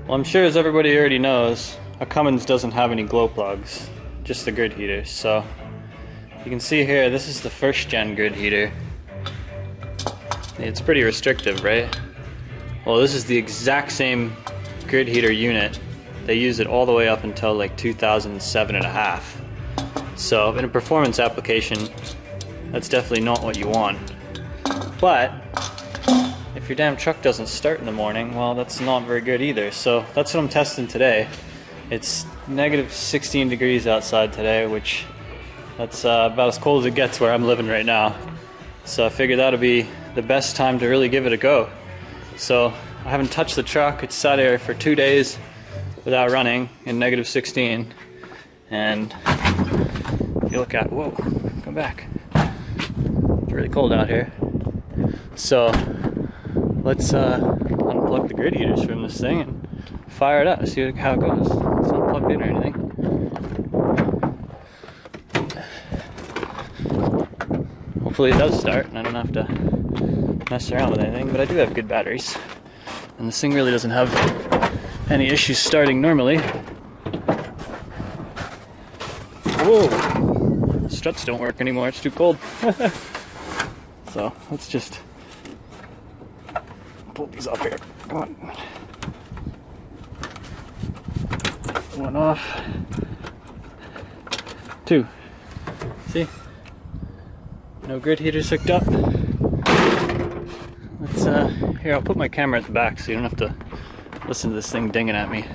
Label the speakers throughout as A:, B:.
A: Well, I'm sure as everybody already knows, a Cummins doesn't have any glow plugs, just the grid heaters. So you can see here, this is the first gen grid heater. It's pretty restrictive, right? Well, this is the exact same grid heater unit. They use it all the way up until like 2007 and a half. So in a performance application, that's definitely not what you want. But if your damn truck doesn't start in the morning, well, that's not very good either. So that's what I'm testing today. It's negative 16 degrees outside today, which that's about as cold as it gets where I'm living right now. So I figured that'll be the best time to really give it a go. So I haven't touched the truck. It's sat here for 2 days without running in negative 16. And if you look at, whoa, come back. It's really cold out here. So let's unplug the grid heaters from this thing and fire it up, see how it goes. It's not plugged in or anything. Hopefully it does start and I don't have to mess around with anything, but I do have good batteries. And this thing really doesn't have any issues starting normally. Whoa! Struts don't work anymore, it's too cold. So let's just pull these off here. Come on. One off. Two. See? No grid heaters hooked up. Let's here, I'll put my camera at the back so you don't have to listen to this thing dinging at me.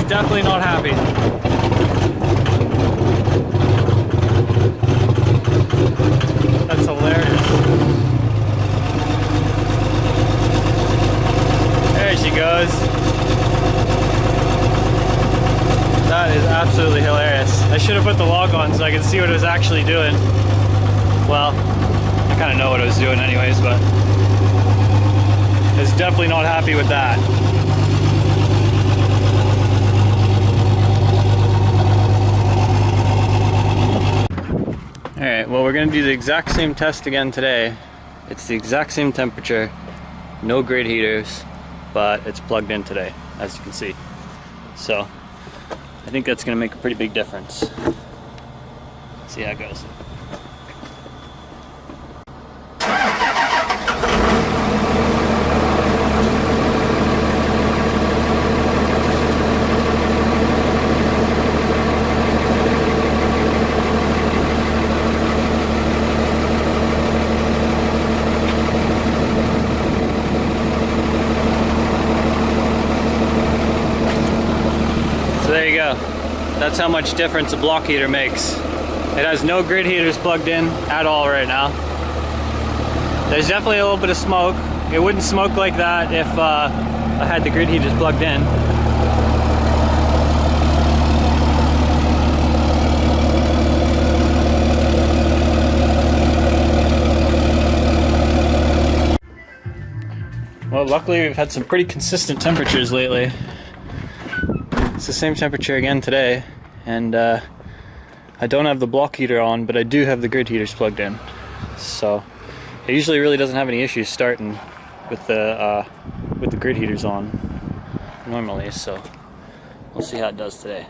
A: Definitely not happy. That's hilarious. There she goes. That is absolutely hilarious. I should have put the log on so I could see what it was actually doing. Well, I kind of know what it was doing anyways, but it's definitely not happy with that. Alright, well, we're going to do the exact same test again today. It's the exact same temperature, no grid heaters, but it's plugged in today, as you can see. So, I think that's going to make a pretty big difference. Let's see how it goes. There you go. That's how much difference a block heater makes. It has no grid heaters plugged in at all right now. There's definitely a little bit of smoke. It wouldn't smoke like that if I had the grid heaters plugged in. Well, luckily we've had some pretty consistent temperatures lately. It's the same temperature again today, and I don't have the block heater on, but I do have the grid heaters plugged in. So it usually really doesn't have any issues starting with the grid heaters on normally, so we'll see how it does today.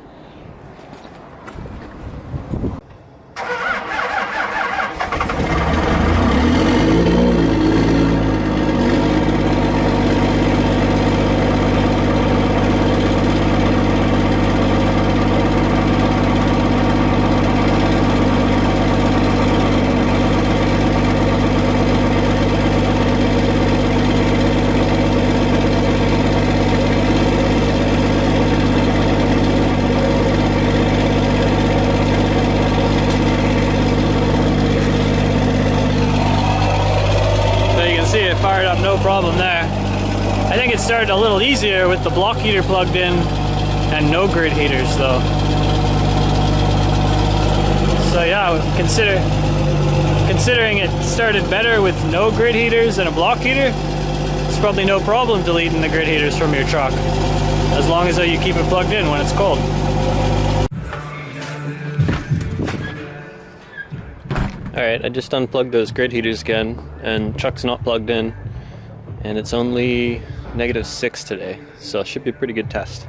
A: Fired up, no problem there. I think it started a little easier with the block heater plugged in and no grid heaters though. So yeah, considering it started better with no grid heaters and a block heater, it's probably no problem deleting the grid heaters from your truck, as long as you keep it plugged in when it's cold. Alright, I just unplugged those grid heaters again, and truck's not plugged in, and it's only -6 today, so it should be a pretty good test.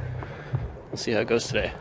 A: We'll see how it goes today.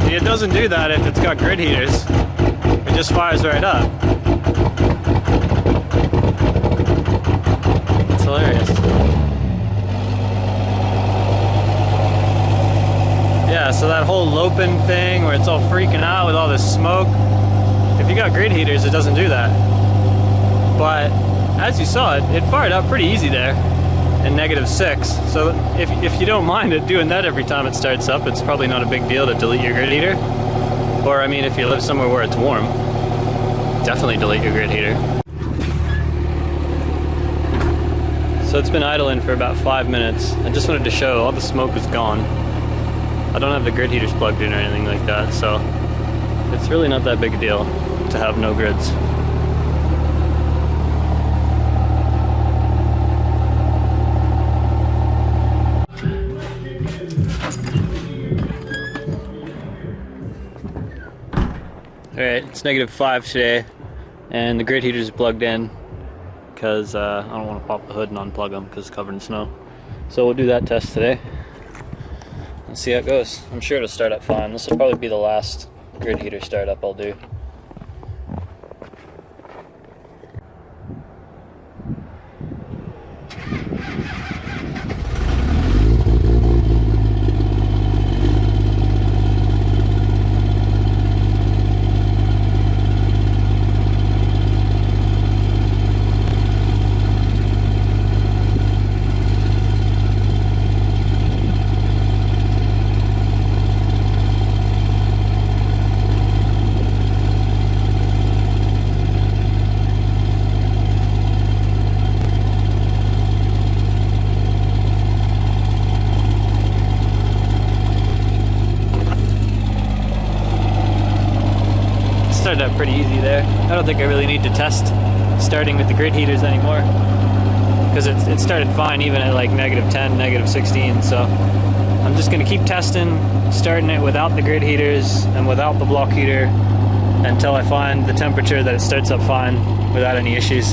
A: It doesn't do that if it's got grid heaters. It just fires right up. It's hilarious. Yeah, so that whole loping thing where it's all freaking out with all this smoke, if you got grid heaters, it doesn't do that. But as you saw, it fired up pretty easy there in -6. So if you don't mind it doing that every time it starts up, it's probably not a big deal to delete your grid heater. Or I mean, if you live somewhere where it's warm, definitely delete your grid heater. So it's been idling for about 5 minutes. I just wanted to show all the smoke is gone. I don't have the grid heaters plugged in or anything like that, so it's really not that big a deal to have no grids. Alright, it's -5 today, and the grid heater is plugged in because I don't want to pop the hood and unplug them because it's covered in snow. So we'll do that test today and see how it goes. I'm sure it'll start up fine. This will probably be the last grid heater startup I'll do. Started up pretty easy there. I don't think I really need to test starting with the grid heaters anymore, because it started fine even at like -10, -16, so I'm just going to keep testing, starting it without the grid heaters and without the block heater until I find the temperature that it starts up fine without any issues.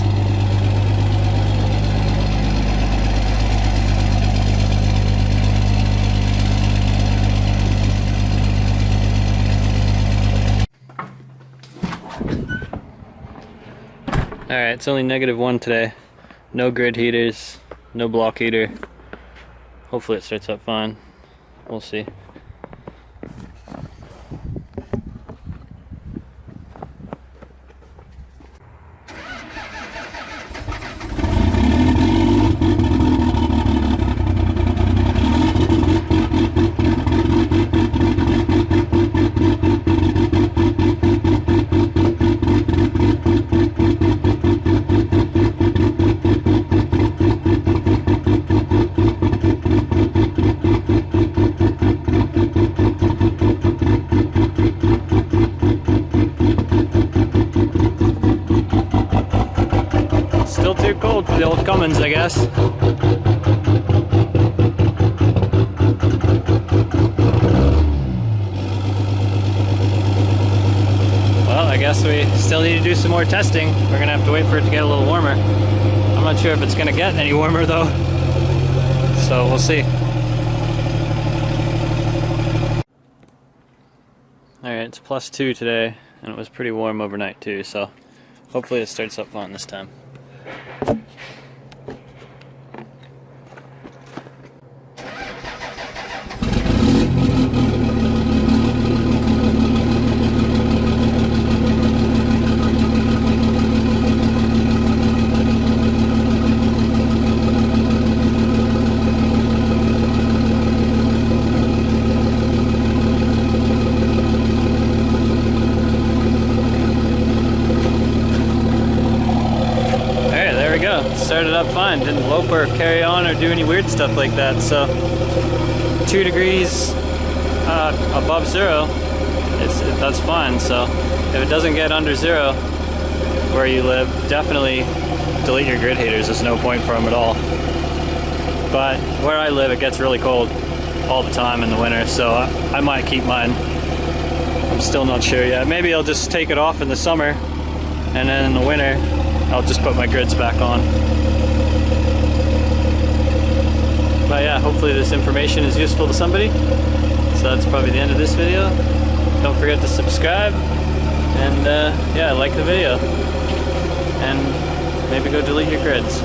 A: Alright, it's only -1 today, No grid heaters, no block heater. Hopefully it starts up fine. We'll see. Still too cold for the old Cummins, I guess. Well, I guess we still need to do some more testing. We're gonna have to wait for it to get a little warmer. I'm not sure if it's gonna get any warmer though. So we'll see. Alright, it's +2 today, and it was pretty warm overnight too, so hopefully it starts up fine this time. Started up fine, didn't lope or carry on or do any weird stuff like that. So 2 degrees above zero, that's fine. So if it doesn't get under zero where you live, definitely delete your grid heaters. There's no point for them at all. But where I live, it gets really cold all the time in the winter, so I might keep mine. I'm still not sure yet. Maybe I'll just take it off in the summer, and then in the winter I'll just put my grids back on. But yeah, hopefully this information is useful to somebody. So that's probably the end of this video. Don't forget to subscribe, and yeah, like the video, and maybe go delete your grids.